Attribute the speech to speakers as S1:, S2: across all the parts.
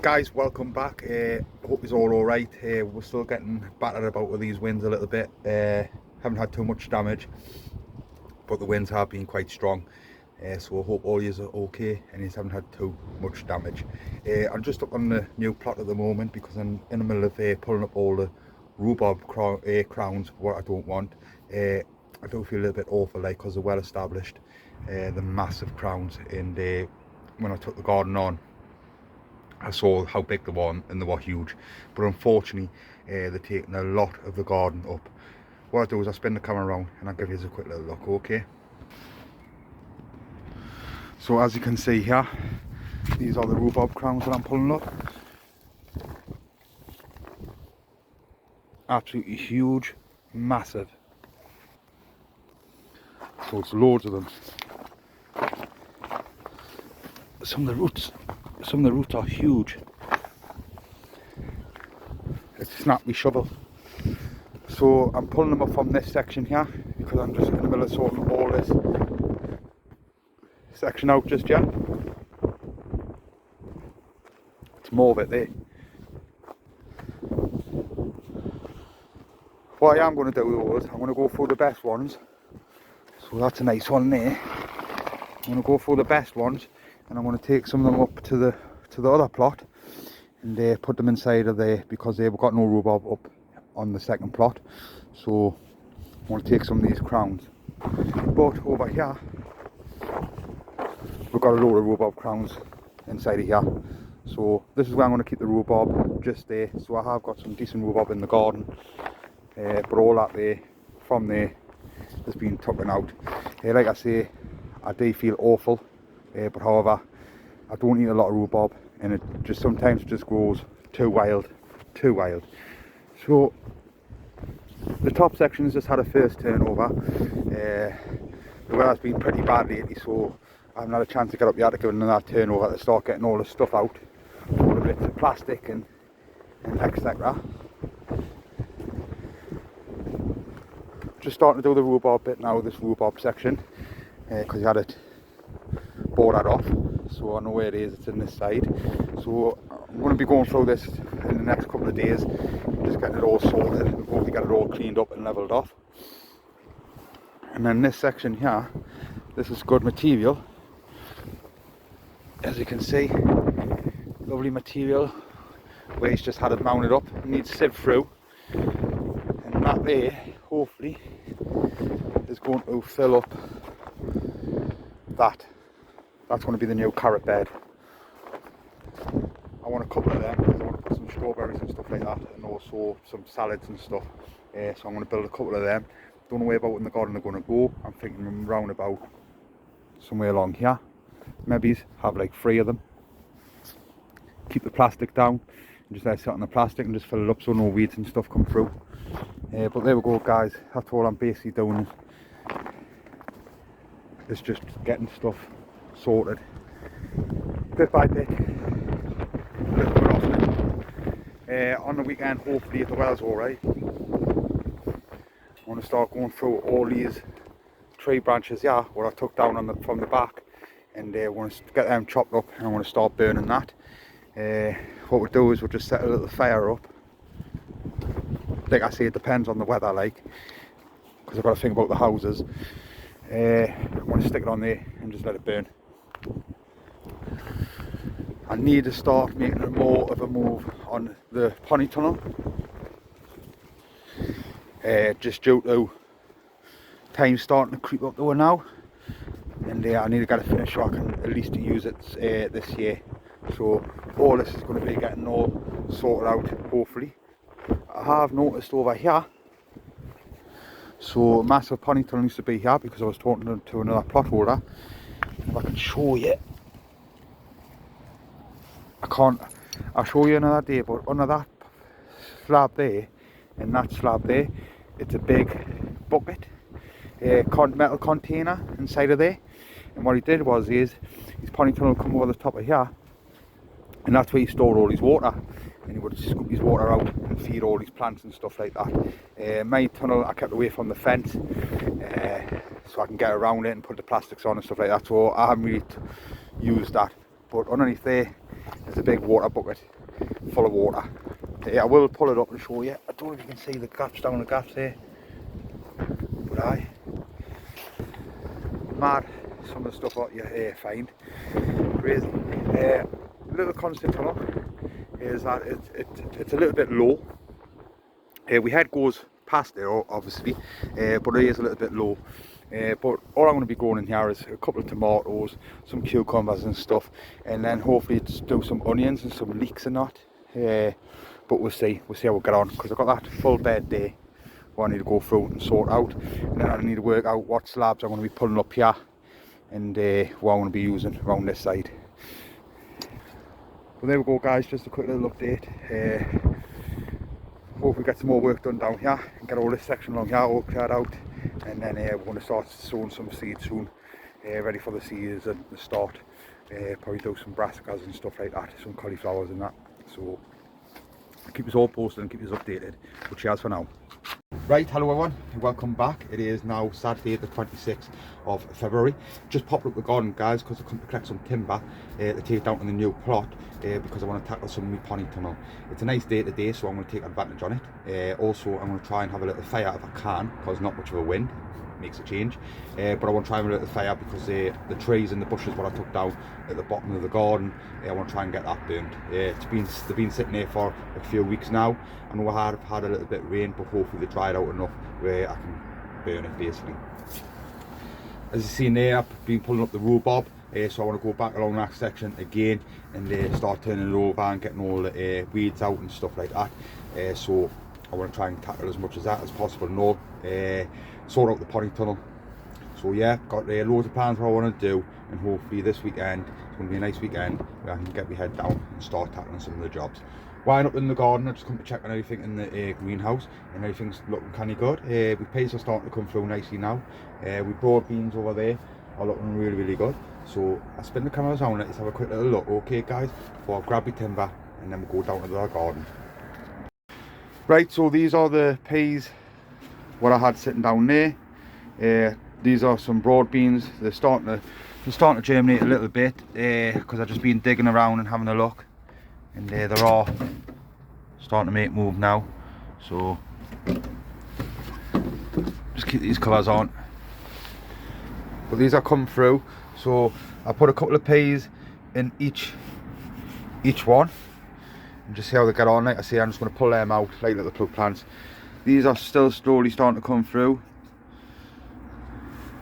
S1: Right guys, welcome back. Hope it's all alright. We're still getting battered about with these winds a little bit. Haven't had too much damage, but the winds have been quite strong. So I hope all you are okay and you haven't had too much damage. I'm just up on the new plot at the moment because I'm in the middle of pulling up all the rhubarb crowns, what I don't want. I do feel a little bit awful like because they're well established, the massive crowns, and when I took the garden on I saw how big they were and they were huge, but unfortunately they're taking a lot of the garden up. What I do is I spin the camera around and I'll give you a quick little look, okay? So as you can see here, these are the rhubarb crowns that I'm pulling up. Absolutely huge, massive. So it's loads of them. Some of the roots are huge. It's snapped my shovel. So I'm pulling them up from this section here because I'm just in the middle of sorting all this section out just yet. It's more of it there. What I am going to do is I'm going to go through the best ones. So that's a nice one there. I'm going to go through the best ones and I'm going to take some of them up to the other plot and put them inside of there because they've got no rhubarb up on the second plot. So I want to take some of these crowns. But over here we've got a load of rhubarb crowns inside of here. So this is where I'm going to keep the rhubarb, just there. So I have got some decent rhubarb in the garden, but all that there, from there, has been taken out. Like I say, I do feel awful, but however, I don't eat a lot of rhubarb, and it just sometimes just grows too wild. So the top section has just had a first turnover. The weather's been pretty bad lately, so I haven't had a chance to get up the attic and another turnover to start getting all the stuff out, all the bits of plastic and etc. Just starting to do the rhubarb bit now, this rhubarb section, because you had it bordered off, so I know where it is. It's in this side. So I'm going to be going through this in the next couple of days, just getting it all sorted and hopefully get it all cleaned up and levelled off. And then this section here, this is good material, as you can see, lovely material where he's just had it mounted up. It needs sieve through, and that there hopefully is going to fill up that. That's going to be the new carrot bed. I want a couple of them because I want to put some strawberries and stuff like that, and also some salads and stuff. So I'm going to build a couple of them. Don't know where about in the garden they're going to go. I'm thinking round about somewhere along here. Maybe have like 3 of them. Keep the plastic down and just let it sit on the plastic and just fill it up so no weeds and stuff come through. But there we go guys, that's all I'm basically doing is just getting stuff sorted bit by bit, a little bit often. On the weekend, hopefully if the weather's alright, I want to start going through all these tree branches here what I took down from the back, and I want to get them chopped up and I want to start burning that. What we'll do is we'll just set a little fire up. Like I say, it depends on the weather, like, because I've got to think about the houses. I want to stick it on there and just let it burn. I need to start making more of a move on the Polytunnel, just due to time starting to creep up to it now, and I need to get it finished so I can at least use it this year. So all this is going to be getting all sorted out, hopefully. I have noticed over here, so massive Polytunnel used to be here because I was talking to another plot holder. If I can show you, I'll show you another day, but under that slab there and that slab there, it's a big bucket, metal container inside of there. And what he did was his Polytunnel come over the top of here, and that's where he stored all his water, and he would scoop his water out and feed all his plants and stuff like that. My tunnel I kept away from the fence, so I can get around it and put the plastics on and stuff like that, so I haven't really used that. But underneath there There's a big water bucket full of water. I will pull it up and show you. I don't know if you can see the gaps down the gaps there, but mad some of the stuff what you find. Crazy. Little constant tunnel is that it's a little bit low. We head goes past it obviously, but it is a little bit low. But all I'm going to be growing in here is a couple of tomatoes, some cucumbers and stuff, and then hopefully just do some onions and some leeks and that. But we'll see how we get on, because I've got that full bed there what I need to go through and sort out, and then I need to work out what slabs I'm going to be pulling up here and what I'm going to be using around this side. Well, there we go guys, just a quick little update. Hope we get some more work done down here and get all this section along here all cleared out, and then we're going to start sowing some seeds soon, ready for the season to start. Probably do some brassicas and stuff like that, some cauliflowers and that. So keep us all posted and keep us updated. But cheers for now. Right, hello everyone, and welcome back. It is now Saturday the 26th of February. Just popped up the garden guys because I come to collect some timber to take down to the new plot, because I want to tackle some of my Polytunnel. It's a nice day today, so I'm going to take advantage on it. Also I'm going to try and have a little fire if I can, because not much of a wind makes a change, but I want to try and have a little fire because the trees and the bushes what I took down at the bottom of the garden, I want to try and get that burned. They've been sitting there for a few weeks now. I know I've had a little bit of rain, but hopefully they dried out enough where I can burn it basically. As you see there, I've been pulling up the rhubarb, so I want to go back along that section again and start turning it over and getting all the weeds out and stuff like that. So I want to try and tackle as much of that as possible now. Sort out the Polytunnel. So yeah, got loads of plans what I want to do, and hopefully this weekend it's going to be a nice weekend where I can get my head down and start tackling some of the jobs. While up in the garden, I just come to check on everything in the greenhouse, and everything's looking kind of good. The pace are starting to come through nicely now. With broad beans over there are looking really good. So I spin the cameras on, let's have a quick little look, okay guys, before I grab my timber and then we'll go down to the garden. Right, so these are the peas what I had sitting down there. These are some broad beans. They're starting to germinate a little bit because I've just been digging around and having a look, and they're all starting to make move now. So just keep these colours on. But these are come through, so I put a couple of peas in each one and just see how they get on. Like I say, I'm just going to pull them out like little plug plants. These are still slowly starting to come through,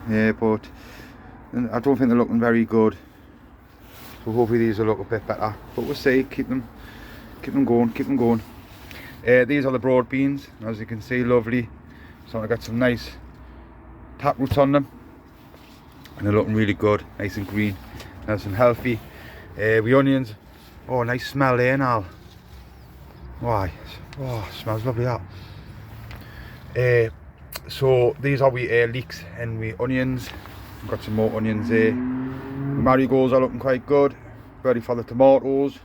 S1: but I don't think they're looking very good. So hopefully these will look a bit better. But we'll see. Keep them going. These are the broad beans. As you can see, lovely. So I got some nice tap roots on them, and they're looking really good, nice and green, nice and healthy. The onions, oh, nice smell there now. Why? Oh, smells lovely that. So these are we leeks and we onions. We've got some more onions there. The marigolds are looking quite good, ready for the tomatoes.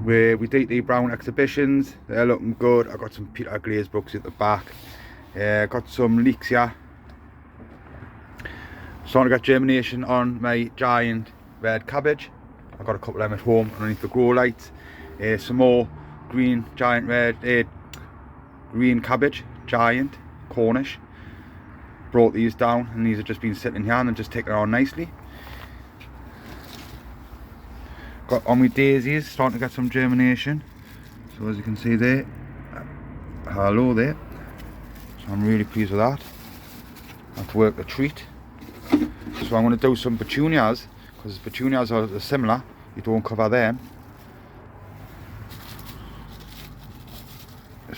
S1: We did the brown exhibitions, they're looking good. I got some Peter Glazebrooks at the back. Got some leeks here. Starting to get germination on my giant red cabbage. I've got a couple of them at home underneath the grow lights. Some more green giant red green cabbage, giant Cornish. Brought these down, and these have just been sitting here and they're just taking on nicely. Got on with daisies, starting to get some germination. So as you can see there, hello there. So I'm really pleased with that. That's worked a treat. So I'm going to do some petunias, because petunias are similar, you don't cover them.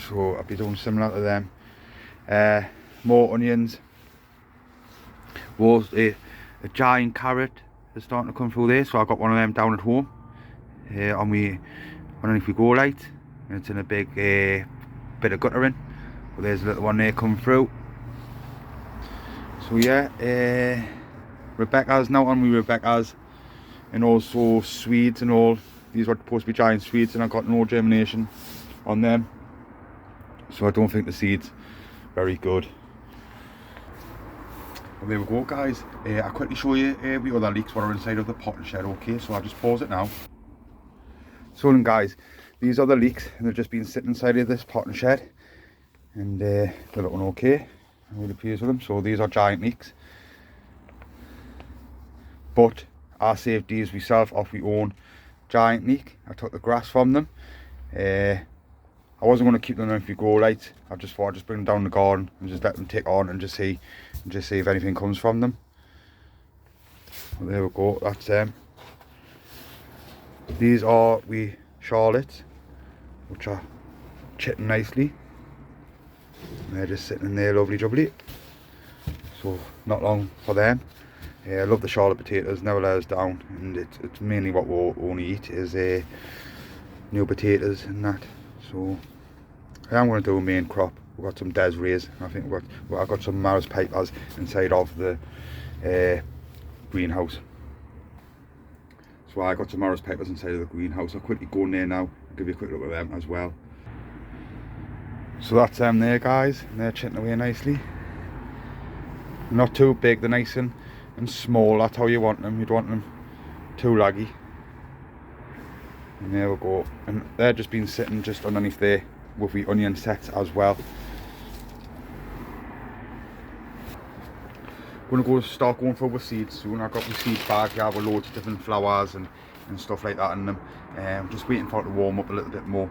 S1: So I'll be doing similar to them. More onions. Was a giant carrot is starting to come through there, so I got one of them down at home underneath we go light, and it's in a big bit of guttering. But there's a little one there come through. So yeah, Rebecca's now on me, Rebecca's, and also Swedes and all. These were supposed to be giant Swedes, and I got no germination on them, so I don't think the seed's very good. Well, there we go guys, I'll quickly show you the other leaks what are inside of the potting shed. Okay, so I'll just pause it now. So then guys, these are the leaks and they've just been sitting inside of this potting shed, and they're looking okay. I'm really pleased with them. So these are giant leaks, but I saved these myself off my own giant leak. I took the grass from them. I wasn't going to keep them if you grow lights. I just thought I'd just bring them down the garden and just let them tick on and just see if anything comes from them. Well, there we go, that's them. These are Charlottes, which are chitting nicely. And they're just sitting in there, lovely jubbly. So not long for them. I love the Charlotte potatoes, never let us down, and it's mainly what we'll only eat is new potatoes and that. So I am going to do a main crop. We've got some Desirées. I think I've got some Maris Pipers inside of the greenhouse. So I got some Maris Pipers inside of the greenhouse. I'll quickly go in there now and give you a quick look at them as well. So that's them there guys, and they're chitting away nicely. Not too big, they're nice and small. That's how you want them. You'd want them too laggy. And there we go, and they're just been sitting just underneath there with the onion sets as well. I'm going to start going for the seeds soon. I've got my seed bag here with loads of different flowers and stuff like that in them. I'm just waiting for it to warm up a little bit more,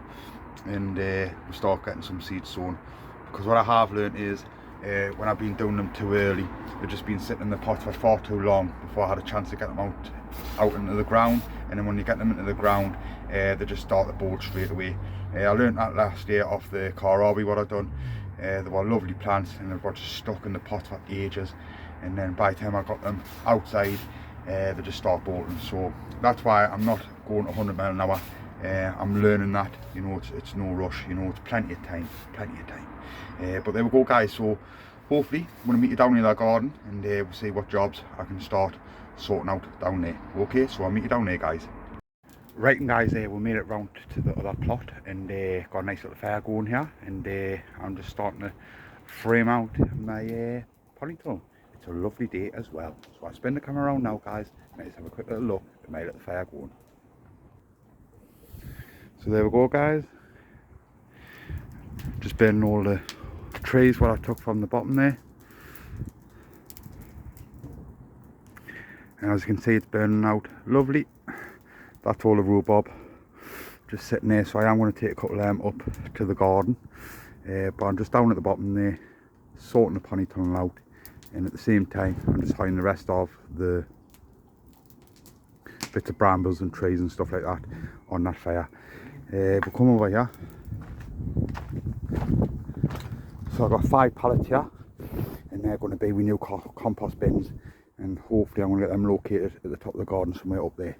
S1: and we'll start getting some seeds sown. Because what I have learned is when I've been doing them too early, they've just been sitting in the pot for far too long before I had a chance to get them out into the ground. And then when you get them into the ground, they just start to bolt straight away. I learned that last year off the car hobby what I've done. They were lovely plants and they got just stuck in the pot for ages, and then by the time I got them outside, they just start bolting. So that's why I'm not going 100 miles an hour. I'm learning that, you know, it's no rush, you know, it's plenty of time. But there we go guys, so hopefully I'm going to meet you down in that garden, and we'll see what jobs I can start sorting out down there. Okay, so I'll meet you down there guys. Right, and guys, we made it round to the other plot, and got a nice little fire going here, and I'm just starting to frame out my polytunnel. It's a lovely day as well, so I'll spin the camera around now guys, and let's have a quick little look at my little fire going. So there we go guys, just burning all the trees what I took from the bottom there, and as you can see it's burning out lovely. That's all the rhubarb just sitting there, so I am going to take a couple of them up to the garden, but I'm just down at the bottom there sorting the polytunnel out, and at the same time I'm just hiding the rest of the bits of brambles and trees and stuff like that on that fire. We'll come over here. So I've got 5 pallets here, and they're going to be with new compost bins, and hopefully I'm going to get them located at the top of the garden somewhere up there.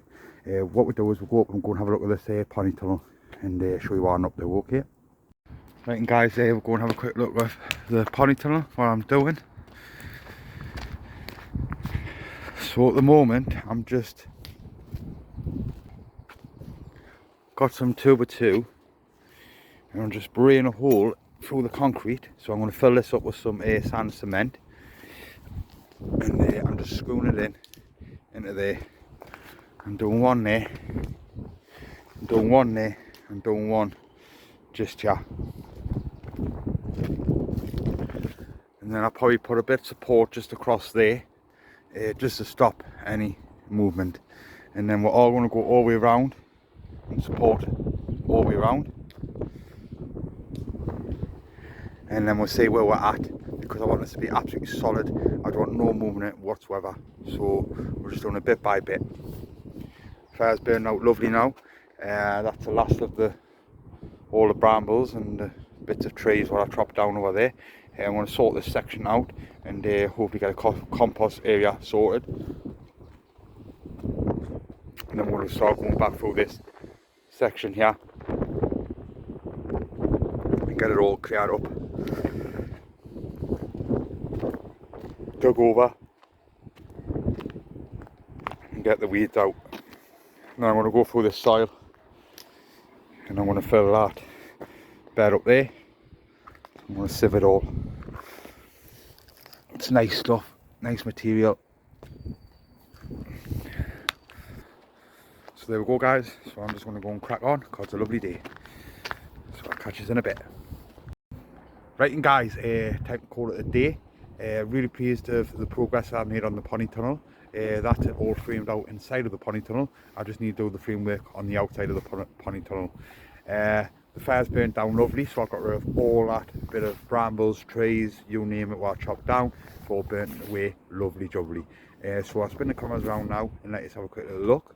S1: What we'll do is we'll go up and go and have a look at this polytunnel and show you what I'm up there, okay? Right, and guys, we'll go and have a quick look at the polytunnel, what I'm doing. So at the moment I'm just got some 2x2 and I'm just burring a hole through the concrete. So I'm going to fill this up with some sand cement, and I'm just screwing it into there. I'm doing one there, I'm doing one there, I'm doing one just here, and then I'll probably put a bit of support just across there, just to stop any movement, and then we're all going to go all the way around and support all the way around, and then we'll see where we're at, because I want this to be absolutely solid. I don't want no movement whatsoever, so we're just doing it bit by bit. Fire's burning out lovely now. That's the last of all the brambles and the bits of trees what I chopped down over there. I'm going to sort this section out and hopefully get a compost area sorted. And then we're going to start going back through this section here and get it all cleared up, dug over, and get the weeds out. Now I'm going to go through this soil and I'm going to fill that bed up there. I'm going to sieve it all. It's nice stuff. nice material. So there we go guys, so I'm just going to go and crack on because it's a lovely day. So I'll catch you in a bit. Right, and guys, time to call it a day. Really pleased of the progress I've made on the Polytunnel. That's it all framed out inside of the Polytunnel. I just need to do the framework on the outside of the Polytunnel. The fire's burnt down lovely, so I got rid of all that bit of brambles, trees, you name it, what I chopped down. It's all burnt away, lovely jubbly. So I'll spin the cameras around now and let you have a quick little look.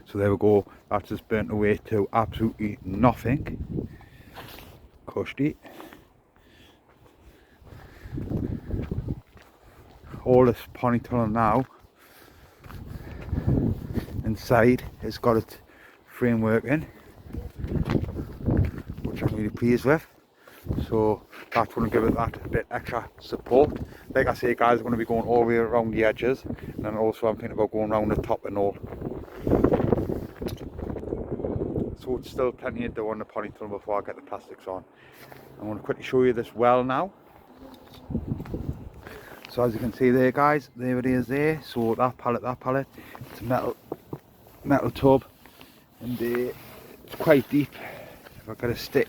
S1: So there we go, that's just burnt away to absolutely nothing. Cushy. All this Polytunnel now inside has got its framework in, which I'm really pleased with. So that's going to give it that bit extra support. Like I say guys, I'm going to be going all the way around the edges, and then also I'm thinking about going around the top and all. So it's still plenty to do on the Polytunnel before I get the plastics on. I'm going to quickly show you this well now. So as you can see there guys, there it is there. So that pallet, it's a metal tub, and it's quite deep. If I get a stick,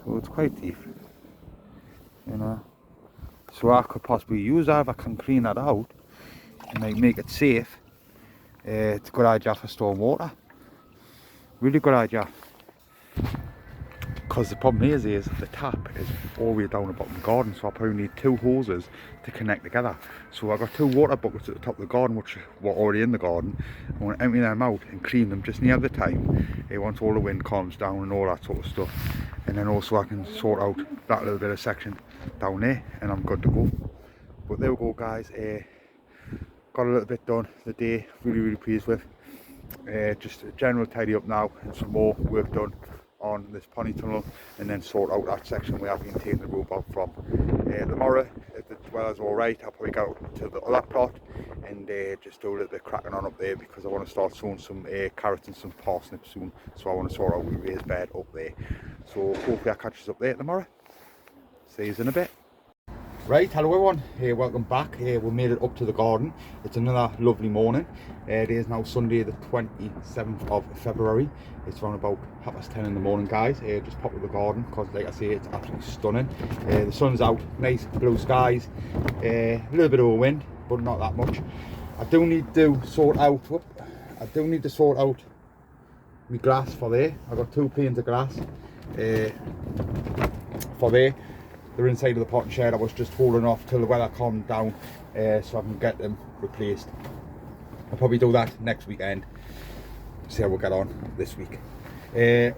S1: so it's quite deep, you know. So I could possibly use that if I can clean that out and like make it safe. It's a good idea for storm water. Really good idea. Because the problem is the tap is all the way down the bottom of the garden, so I probably need 2 hoses to connect together. So I've got 2 water buckets at the top of the garden which were already in the garden. I want to empty them out and clean them just near the time, once all the wind calms down and all that sort of stuff. And then also I can sort out that little bit of section down there and I'm good to go. But there we go guys, got a little bit done the day, really pleased with. Just a general tidy up now and some more work done on this Polytunnel, and then sort out that section where I've been taking the rope out from. Tomorrow, if the weather's alright, I'll probably go to the other plot and just do a little bit of cracking on up there, because I want to start sowing some carrots and some parsnips soon, so I want to sort out the raised bed up there. So hopefully I'll catch us up there tomorrow. See you in a bit. Right, hello everyone, welcome back. We made it up to the garden. It's another lovely morning. It is now Sunday the 27th of February. It's around about 10:30 in the morning guys. Just popped up the garden because like I say, it's absolutely stunning. The sun's out, nice blue skies, a little bit of a wind but not that much. I do need to sort out my glass for there. I've got 2 panes of glass for there. They're inside of the pot and shed. I was just holding off till the weather calmed down so I can get them replaced. I'll probably do that next weekend. See how we'll get on this week.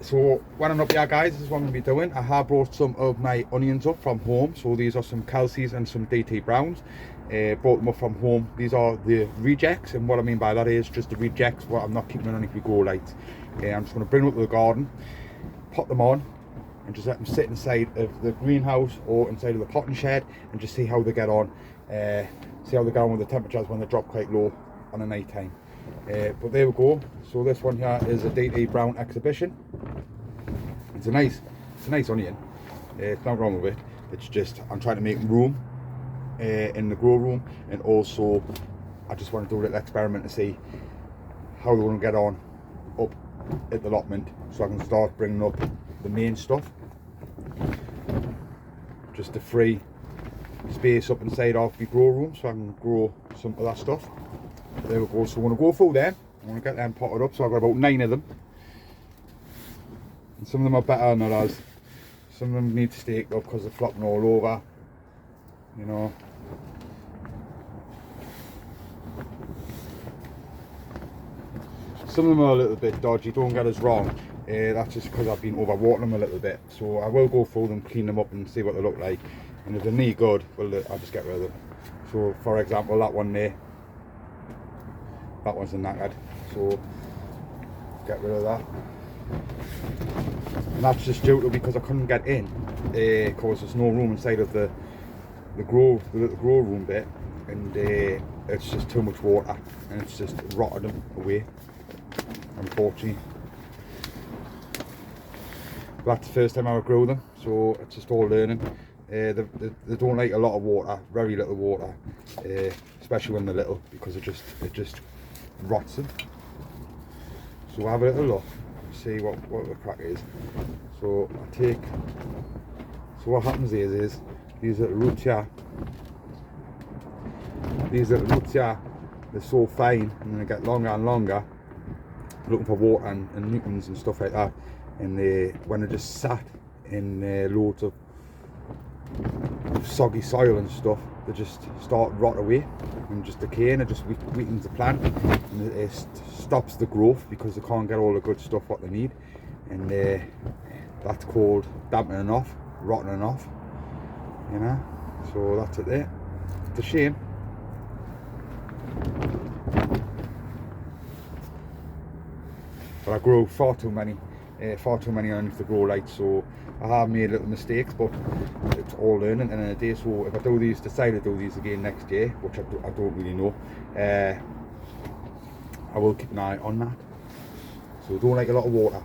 S1: So when I'm up here guys, this is what I'm going to be doing. I have brought some of my onions up from home. So these are some Kelsey's and some DT Browns. Brought them up from home. These are the rejects, and what I mean by that is just the rejects, what I'm not keeping on if we grow lights. I'm just going to bring them up to the garden, pop them on, and just let them sit inside of the greenhouse or inside of the potting shed and just see how they get on. See how they get on with the temperatures when they drop quite low on a night time. But there we go. So this one here is a DT Brown exhibition. It's a nice onion. It's not wrong with it. It's just I'm trying to make room in the grow room, and also I just want to do a little experiment to see how they're going to get on up at the allotment, so I can start bringing up the main stuff, just to free space up inside of the grow room so I can grow some of that stuff. There we go. So I'm going to go through them, I'm going to get them potted up. So I've got about 9 of them, and some of them are better than others. Some of them need staked up because they're flopping all over, you know. Some of them are a little bit dodgy, don't get us wrong. That's just because I've been overwatering them a little bit. So I will go through them, clean them up and see what they look like. And if they're any good, well, I'll just get rid of them. So for example, that one there, that one's a knackered. So get rid of that. And that's just due to because I couldn't get in, because there's no room inside of the little grow room bit, and it's just too much water and it's just rotted them away, unfortunately. That's the first time I would grow them, so it's just all learning. They don't like a lot of water, very little water, especially when they're little, because it just rots them. So we'll have a little look, see what the crack is. So what happens is these little roots here, they're so fine, and then they get longer and longer, looking for water and nutrients and stuff like that. And when they're just sat in loads of soggy soil and stuff, they just start rot away and just decaying. It just weakens the plant, and it stops the growth because they can't get all the good stuff what they need. And that's called dampening off, rotting off, you know. So that's it there. It's a shame. But I grow far too many underneath the grow lights, so I have made little mistakes, but it's all learning at the end of the day. So if I decide to do these again next year, which I don't really know, I will keep an eye on that. So I don't like a lot of water,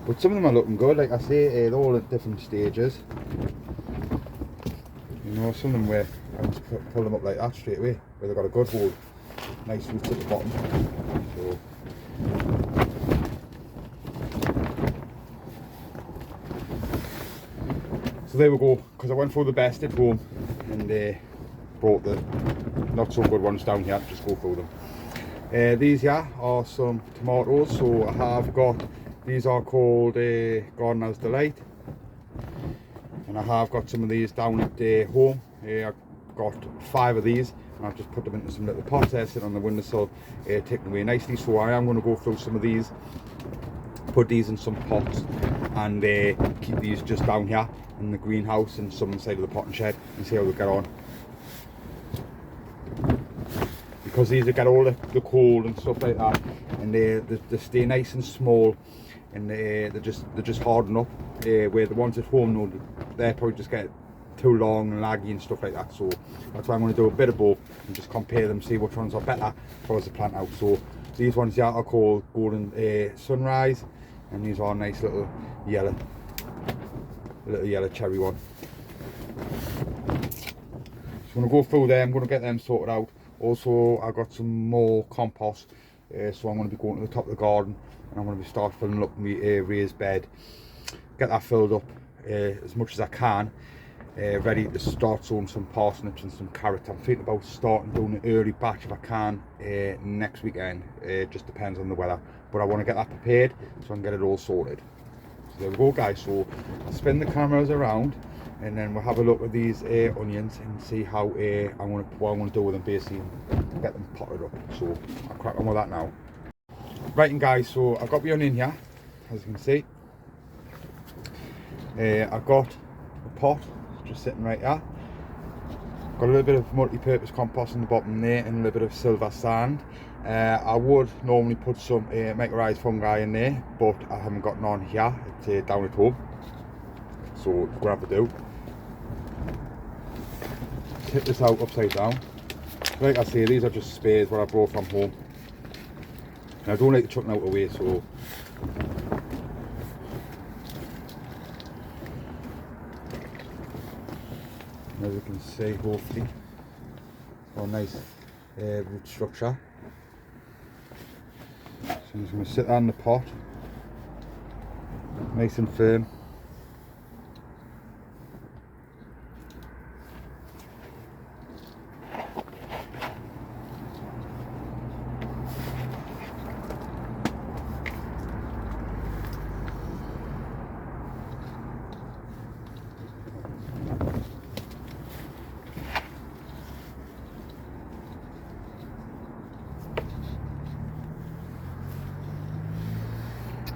S1: but some of them are looking good. Like I say, they're all at different stages. You know, some of them where I just pull them up like that straight away, where they've got a good hold, nice roots at the bottom. So there we go, because I went for the best at home and brought the not so good ones down here. Just go through them. These here are some tomatoes. So I have got, these are called Gardener's Delight, and I have got some of these down at home. I've got 5 of these, and I've just put them into some little pots there, sitting on the windowsill, taken away nicely. So I am going to go through some of these, put these in some pots, and keep these just down here in the greenhouse and some side of the potting shed, and see how they get on. Because these will get all the cold and stuff like that, and they stay nice and small, and they're just harden up. Where the ones at home, no, they're probably just get too long and laggy and stuff like that. So that's why I'm going to do a bit of both and just compare them, see which ones are better for us to plant out. So these ones here are called Golden Sunrise, and these are nice little yellow cherry one. So I'm going to go through them, I'm going to get them sorted out. Also, I got some more compost, so I'm going to be going to the top of the garden, and I'm going to start filling up my raised bed, get that filled up as much as I can, ready to start sowing some parsnips and some carrots. I'm thinking about starting doing an early batch if I can next weekend. It just depends on the weather, but I want to get that prepared so I can get it all sorted. So there we go, guys. So I'll spin the cameras around, and then we'll have a look at these onions and see how what I'm going to do with them, basically, and get them potted up. So I'll crack on with that now. Right, and guys, so I've got the onion here, as you can see. I've got a pot just sitting right here. Got a little bit of multi-purpose compost in the bottom there, and a little bit of silver sand. I would normally put some mycorrhizal fungi in there, but I haven't got none here. It's down at home, so we're going to have to do. Tip this out upside down. Like I say, these are just spares what I brought from home, and I don't like to chuck them out away, so as you can see, hopefully, a nice root structure. So I'm just going to sit that in the pot, nice and firm.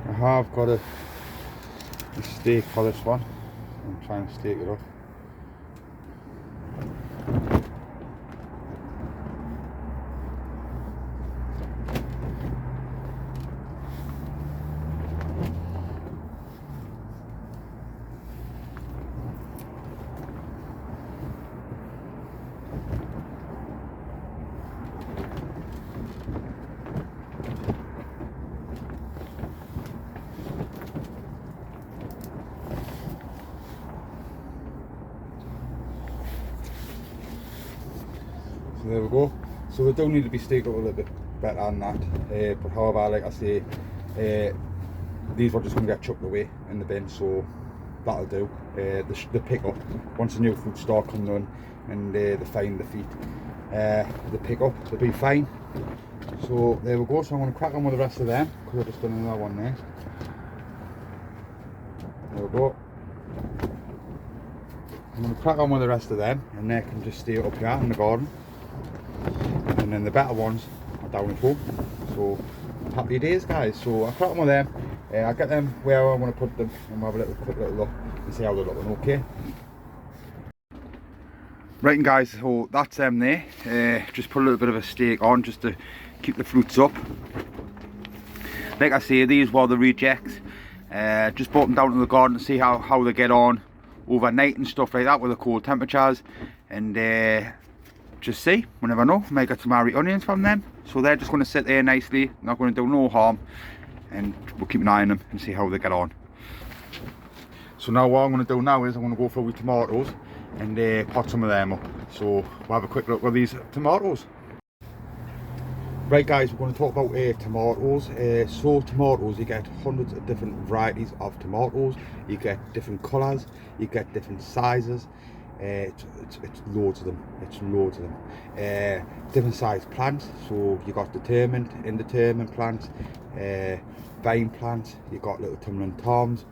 S1: I have got a stake for this one. I'm trying to stake it up. there we go. So they do need to be staked up a little bit better than that, but however, like I say, these are just going to get chucked away in the bin, so that'll do. The pick up, once the new fruit start coming on and they find the feet, the pick up, they'll be fine. So there we go. So I'm going to crack on with the rest of them, because I've just done another one there. There we go. I'm going to crack on with the rest of them, and they can just stay up here in the garden, and then the better ones are down at home. So happy days, guys. So I'll crack on with them, I'll get them where I want to put them, and we'll have a quick little look and see how they're looking. Okay, right, and guys, so that's them there. Just put a little bit of a stake on just to keep the fruits up. Like I say, these were the rejects. Just brought them down to the garden to see how they get on overnight and stuff like that with the cold temperatures, and just see, we never know, might get some Irish onions from them. So they're just going to sit there nicely, not going to do no harm, and we'll keep an eye on them and see how they get on. So now what I'm going to do now is I'm going to go for with tomatoes and pot some of them up. So we'll have a quick look at these tomatoes. Right, guys, we're going to talk about tomatoes. So tomatoes, you get hundreds of different varieties of tomatoes. You get different colours, you get different sizes. It's loads of them. It's loads of them. Different sized plants. So you got determined, indeterminate plants, vine plants. You got little tumbling toms.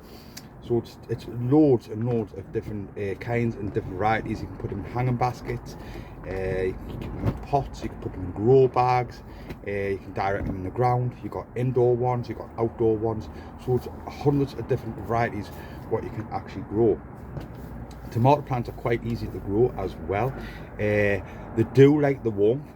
S1: So it's loads and loads of different kinds and different varieties. You can put them in hanging baskets, you can keep them in pots, you can put them in grow bags, you can direct them in the ground. You've got indoor ones, you've got outdoor ones. So it's hundreds of different varieties what you can actually grow. Tomato plants are quite easy to grow as well. They do like the warmth.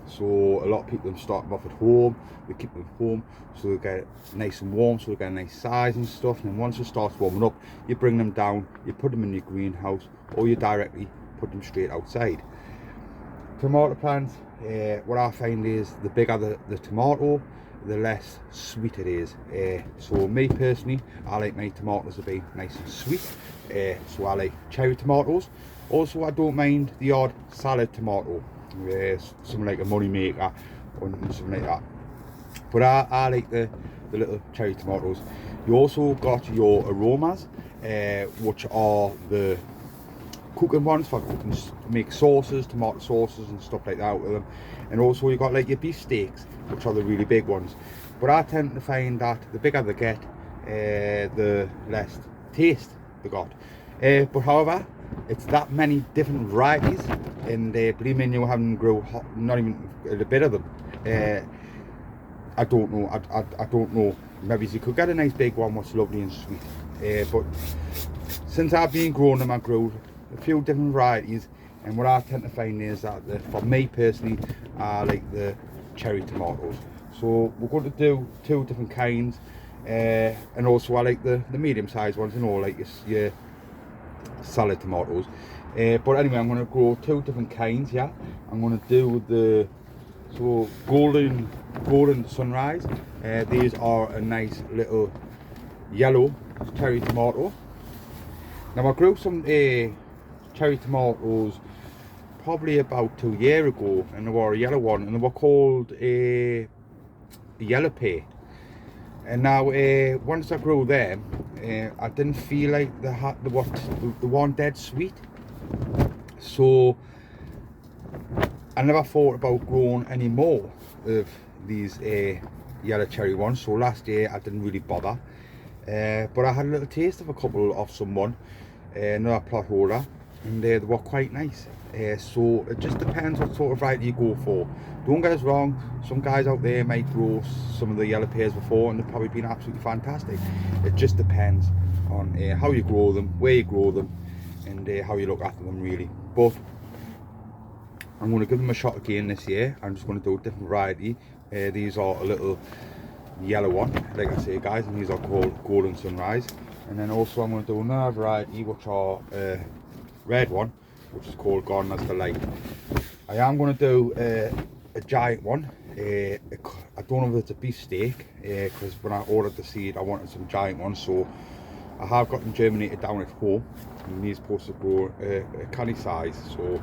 S1: So a lot of people start them off at home, they keep them at home so they get nice and warm, so they get a nice size and stuff. And then once it starts warming up, you bring them down, you put them in your greenhouse, or you directly put them straight outside. Tomato plants, what I find is the bigger the tomato, the less sweet it is. So me personally, I like my tomatoes to be nice and sweet, so I like cherry tomatoes. Also, I don't mind the odd salad tomato, something like a money maker or something like that, but I like the little cherry tomatoes. You also got your aromas, which are the cooking ones for cooking, make sauces, tomato sauces and stuff like that with them. And also you got like your beef steaks, which are the really big ones. But I tend to find that the bigger they get, the less taste they got. But however, it's that many different varieties, and believe me, you haven't grown not even a bit of them. I don't know. I don't know. Maybe you could get a nice big one, what's lovely and sweet. But since I've been growing them, I grew a few different varieties, and what I tend to find is that for me personally, I like the cherry tomatoes. So we're going to do two different kinds, and also I like the medium-sized ones, you know, like your salad tomatoes. But anyway, I'm going to grow two different kinds. Yeah, I'm going to do the golden sunrise. These are a nice little yellow cherry tomato. Now I grew some cherry tomatoes probably about 2 years ago, and they were a yellow one, and they were called a yellow pear. And now once I grew them, I didn't feel like they weren't dead sweet, so I never thought about growing any more of these yellow cherry ones. So last year I didn't really bother, but I had a little taste of a couple of someone, another plot holder, and they were quite nice. So it just depends what sort of variety you go for. Don't get us wrong, some guys out there might grow some of the yellow pears before and they've probably been absolutely fantastic. It just depends on how you grow them, where you grow them, and how you look after them really. But I'm going to give them a shot again this year. I'm just going to do a different variety. These are a little yellow one, like I say guys, and these are called Golden Sunrise. And then also I'm going to do another variety which are red one, which is called Gardener's Delight. I am going to do a giant one. I don't know if it's a beef steak, because when I ordered the seed I wanted some giant ones, so I have got them germinated down at home, and these supposed to grow a canny size, so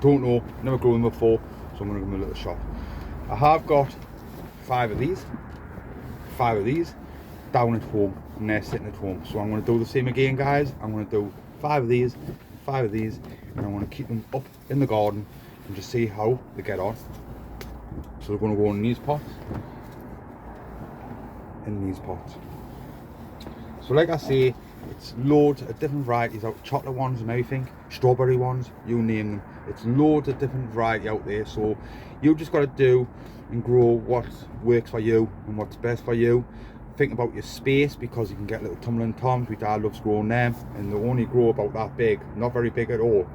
S1: don't know, never grown them before, so I'm going to give them a little shot. I have got 5 of these down at home, and they're sitting at home. So I'm going to do the same again, guys. I'm going to do 5 of these, 5 of these, and I'm going to keep them up in the garden and just see how they get on. So they're going to go in these pots, So like I say, it's loads of different varieties out, chocolate ones and everything, strawberry ones, you name them. It's loads of different variety out there. So you just got to do and grow what works for you and what's best for you. Think about your space, because you can get little tumbling toms. My dad loves growing them, and they only grow about that big, not very big at all.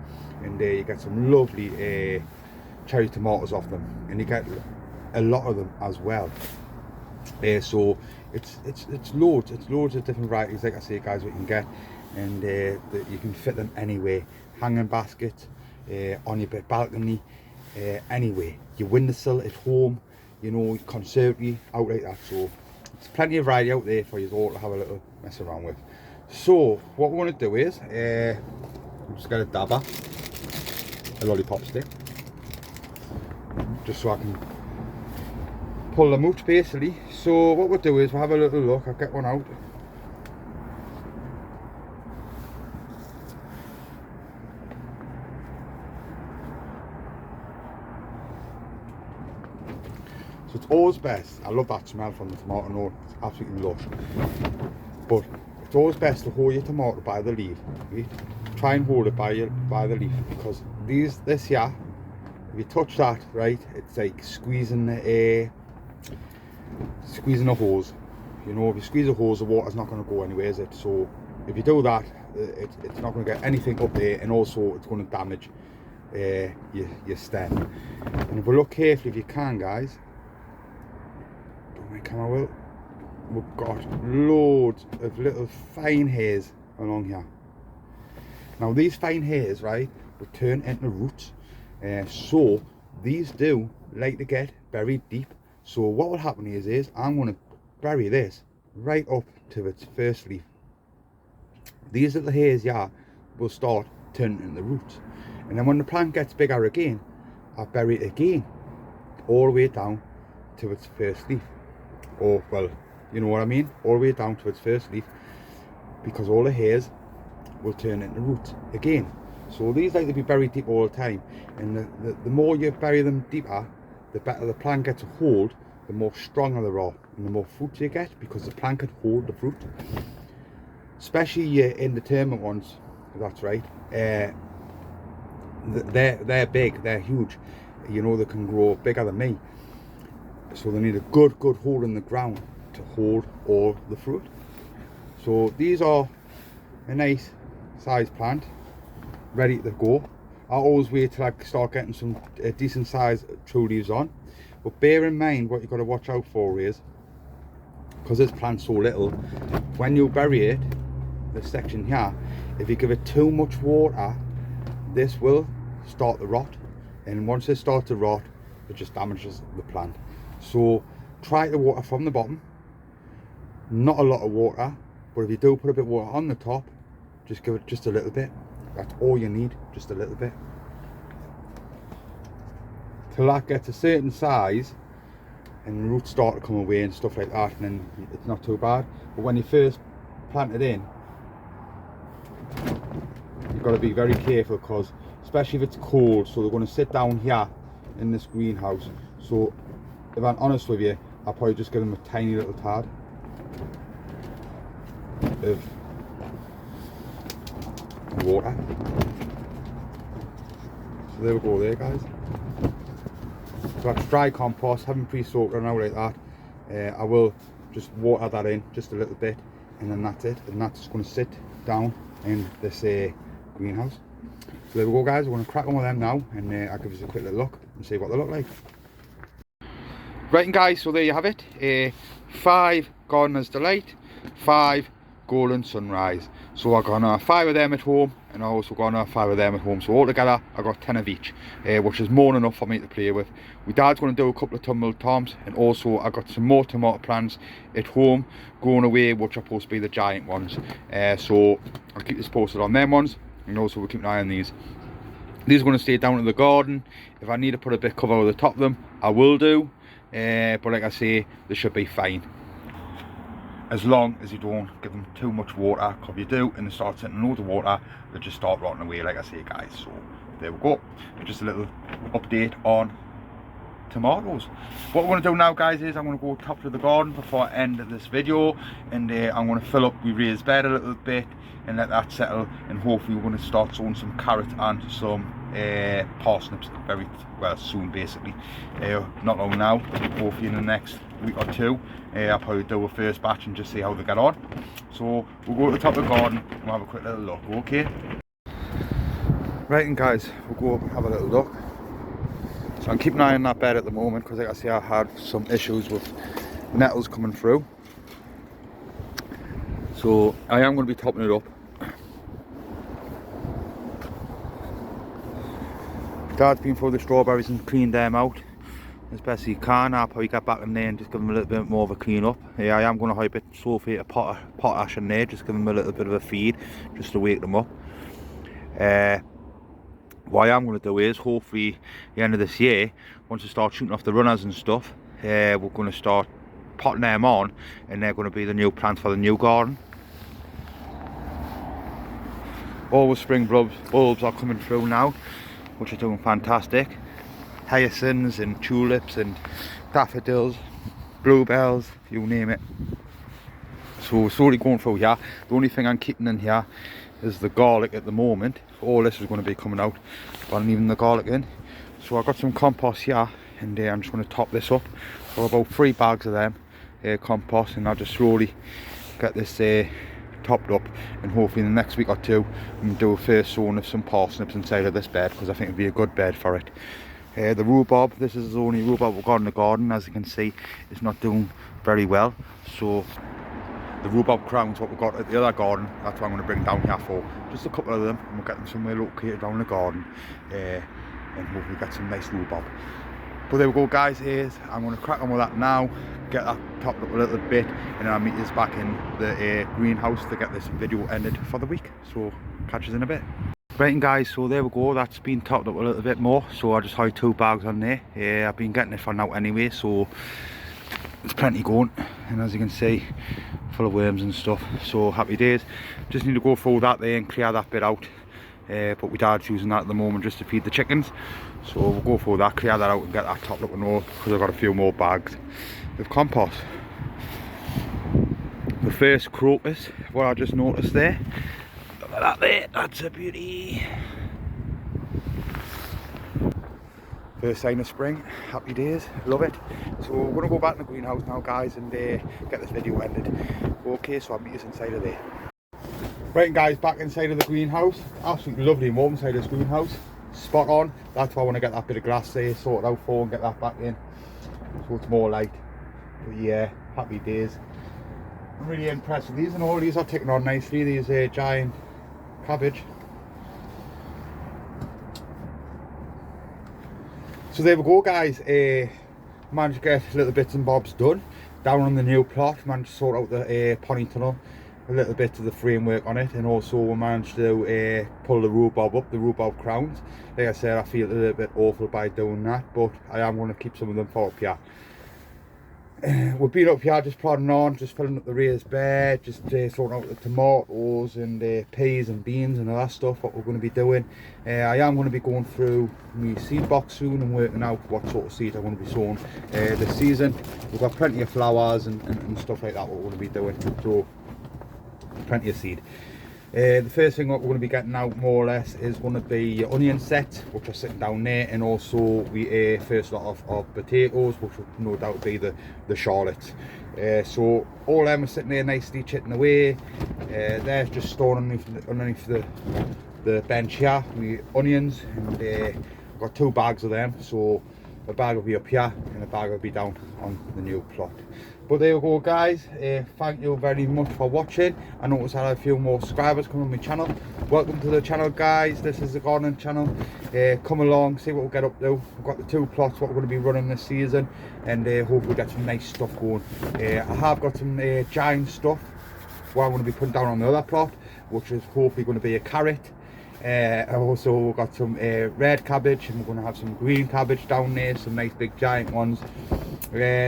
S1: And you get some lovely cherry tomatoes off them, and you get a lot of them as well. So it's loads of different varieties, like I say, guys, what you can get, and you can fit them anywhere. Hanging basket, on your balcony, anywhere. Your windowsill at home, you know, conservatory, out like that. So there's plenty of variety out there for you all to have a little mess around with. So what we want to do is I'm just going to dabber a lollipop stick, just so I can pull them out basically. So what we'll do is we'll have a little look. I'll get one out. So it's always best, I love that smell from the tomato note, it's absolutely lush, but it's always best to hold your tomato by the leaf, right? Try and hold it by the leaf, because this here, if you touch that, right, it's like squeezing a hose. You know, if you squeeze a hose, the water's not going to go anywhere, is it? So if you do that, it's not going to get anything up there, and also it's going to damage your stem. And if we look carefully, if you can, guys, we've got loads of little fine hairs along here. Now these fine hairs, right, will turn into roots, so these do like to get buried deep. So what will happen is I'm going to bury this right up to its first leaf. These little hairs here will start turning into roots, and then when the plant gets bigger again, I'll bury it again all the way down to its first leaf. Or, well, you know what I mean, all the way down to its first leaf, because all the hairs will turn into roots again. So these like to be buried deep all the time, and the more you bury them deeper, the better the plant gets a hold, the more stronger they are, and the more fruit you get, because the plant can hold the fruit. Especially your indeterminate ones, that's right, they're big, they're huge, you know, they can grow bigger than me. So they need a good hold in the ground to hold all the fruit. So these are a nice sized plant, ready to go. I always wait till I start getting some decent sized true leaves on. But bear in mind, what you've got to watch out for is, because this plant's so little, when you bury it, this section here, if you give it too much water, this will start to rot. And once it starts to rot, it just damages the plant. So try to water from the bottom, not a lot of water, but if you do put a bit of water on the top, just give it just a little bit. That's all you need, just a little bit, till that gets a certain size and the roots start to come away and stuff like that, and then it's not too bad. But when you first plant it in, you've got to be very careful, because especially if it's cold, so they're going to sit down here in this greenhouse. So if I'm honest with you, I'll probably just give them a tiny little tad of water. So there we go there, guys. So that's dry compost, haven't pre-soaked or now like that. I will just water that in just a little bit, and then that's it, and that's just going to sit down in this greenhouse. So there we go, guys. We're going to crack on with them now, and I'll give you a quick little look and see what they look like. Right, and guys, so there you have it. 5 Gardener's Delight, 5 Golden Sunrise. So I've got 5 of them at home, and I also got 5 of them at home. So altogether, I got 10 of each, which is more than enough for me to play with. My dad's going to do a couple of tumble toms, and also I got some more tomato plants at home going away, which are supposed to be the giant ones. So I'll keep this posted on them ones, and also we'll keep an eye on these. These are going to stay down in the garden. If I need to put a bit of cover over the top of them, I will do. But like I say, they should be fine. As long as you don't give them too much water, because if you do and they start sitting loads of water, they just start rotting away, like I say, guys. So there we go. Just a little update on tomatoes. What we're going to do now, guys, is I'm going to go top to the garden before I end this video, and I'm going to fill up my raised bed a little bit and let that settle, and hopefully we're going to start sowing some carrots and some parsnips very well soon, basically. Not long now, hopefully in the next week or two. I'll probably do a first batch and just see how they get on. So we'll go to the top of the garden and we'll have a quick little look, okay? Right, and guys, we'll go have a little look. So I'm keeping an eye on that bed at the moment, because like I say, I had some issues with nettles coming through. So I am going to be topping it up. Dad's been through the strawberries and cleaned them out as best he can. I'll probably get back in there and just give them a little bit more of a clean up. Yeah, I am going to hide a bit sulphate of potash in there, just give them a little bit of a feed, just to wake them up. What I am going to do is, hopefully at the end of this year, once we start shooting off the runners and stuff, we're going to start potting them on, and they're going to be the new plants for the new garden. All the spring bulbs are coming through now, which are doing fantastic. Hyacinths and tulips and daffodils, bluebells, you name it. So slowly going through here. The only thing I'm keeping in here is the garlic at the moment. All this is going to be coming out, but I'm leaving the garlic in. So I've got some compost here, and I'm just going to top this up. So about 3 bags of them compost, and I'll just slowly get this topped up, and hopefully in the next week or two I'm going to do a first sowing of some parsnips inside of this bed, because I think it'd be a good bed for it. The rhubarb, this is the only rhubarb we've got in the garden. As you can see, it's not doing very well. So the rhubarb crowns, what we've got at the other garden, that's what I'm going to bring down here for. Just a couple of them, and we'll get them somewhere located down the garden, and hopefully get some nice rhubarb. But there we go, guys. I'm going to crack on with that now, get that topped up a little bit, and then I'll meet you back in the greenhouse to get this video ended for the week. So catch us in a bit. Right, and guys, so there we go, that's been topped up a little bit more. So I just hide 2 bags on there. I've been getting it for now anyway, so there's plenty going, and as you can see, full of worms and stuff. So happy days. Just need to go through that there and clear that bit out, but my dad's using that at the moment just to feed the chickens. So we'll go through that, clear that out, and get that topped up and all, because I've got a few more bags of compost. The first crocus, what I just noticed there, look at that there, that's a beauty. First sign of spring, happy days, love it. So we're going to go back in the greenhouse now, guys, and get this video ended. Okay, so I'll meet you inside of there. Right, guys, back inside of the greenhouse. Absolutely lovely and warm inside this greenhouse. Spot on. That's why I want to get that bit of grass there sorted out for and get that back in, so it's more light. But yeah, happy days. I'm really impressed with these, and all these are taking on nicely. These giant cabbage. So there we go, guys. Managed to get little bits and bobs done down on the new plot. Managed to sort out the Polytunnel, a little bit of the framework on it, and also we managed to pull the rhubarb up, the rhubarb crowns. Like I said, I feel a little bit awful by doing that, but I am going to keep some of them for up here. We've been up here just plodding on, just filling up the raised bed, just sorting out the tomatoes and peas and beans and all that stuff, what we're going to be doing. I am going to be going through my seed box soon and working out what sort of seeds I want to be sowing this season. We've got plenty of flowers and stuff like that what we're going to be doing, so plenty of seed. The first thing what we're going to be getting out more or less is going to be your onion sets, which are sitting down there, and also we first lot of potatoes, which will no doubt be the Charlottes. So all them are sitting there nicely chitting away. They're just stored underneath the bench here. We onions, and I've got 2 bags of them, so a bag will be up here and a bag will be down on the new plot. But there we go, guys. Thank you very much for watching. I noticed I had a few more subscribers coming on my channel. Welcome to the channel, guys. This is the gardening channel. Come along, see what we'll get up to. We've got the 2 plots what we're going to be running this season, and hopefully get some nice stuff going. I have got some giant stuff what I'm going to be putting down on the other plot, which is hopefully going to be a carrot, I've also got some red cabbage, and we're going to have some green cabbage down there, some nice big giant ones.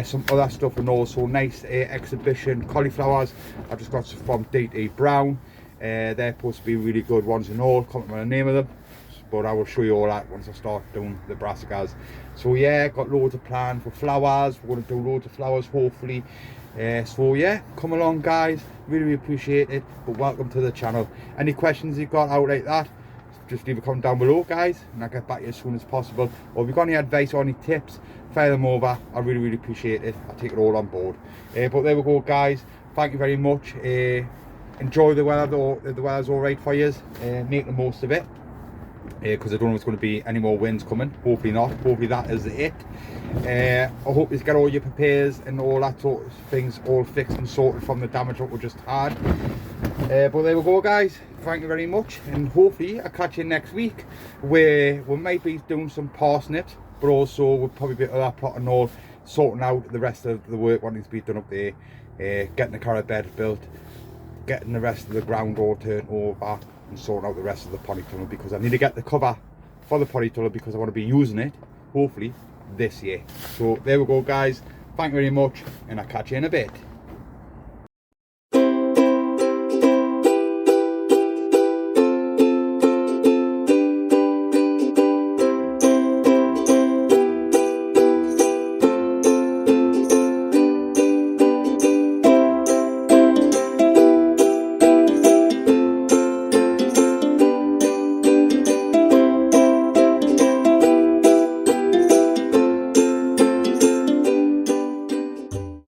S1: Some other stuff, and also nice exhibition cauliflowers. I've just got some from DT Brown. They're supposed to be really good ones and all. Can't remember the name of them, but I will show you all that once I start doing the brassicas. So yeah, got loads of plans for flowers. We're going to do loads of flowers hopefully. So yeah, come along guys, really appreciate it. But welcome to the channel. Any questions you've got out like that, just leave a comment down below guys, and I'll get back to you as soon as possible. Or if you've got any advice or any tips, fire them over. I really appreciate it. I'll take it all on board. But there we go guys, thank you very much. Enjoy the weather though. The weather's all right for you. Make the most of it, because I don't know if it's going to be any more winds coming. Hopefully not. Hopefully that is it. I hope you get all your prepares and all that sort of things all fixed and sorted from the damage that we just had. But there we go guys, thank you very much, and hopefully I'll catch you next week, where we might be doing some parsnips, but also we'll probably be that pot and all, sorting out the rest of the work what needs to be done up there, getting the carrot bed built, getting the rest of the ground all turned over, and sorting out the rest of the polytunnel, because I need to get the cover for the polytunnel, because I want to be using it hopefully this year. So there we go guys, thank you very much, and I'll catch you in a bit.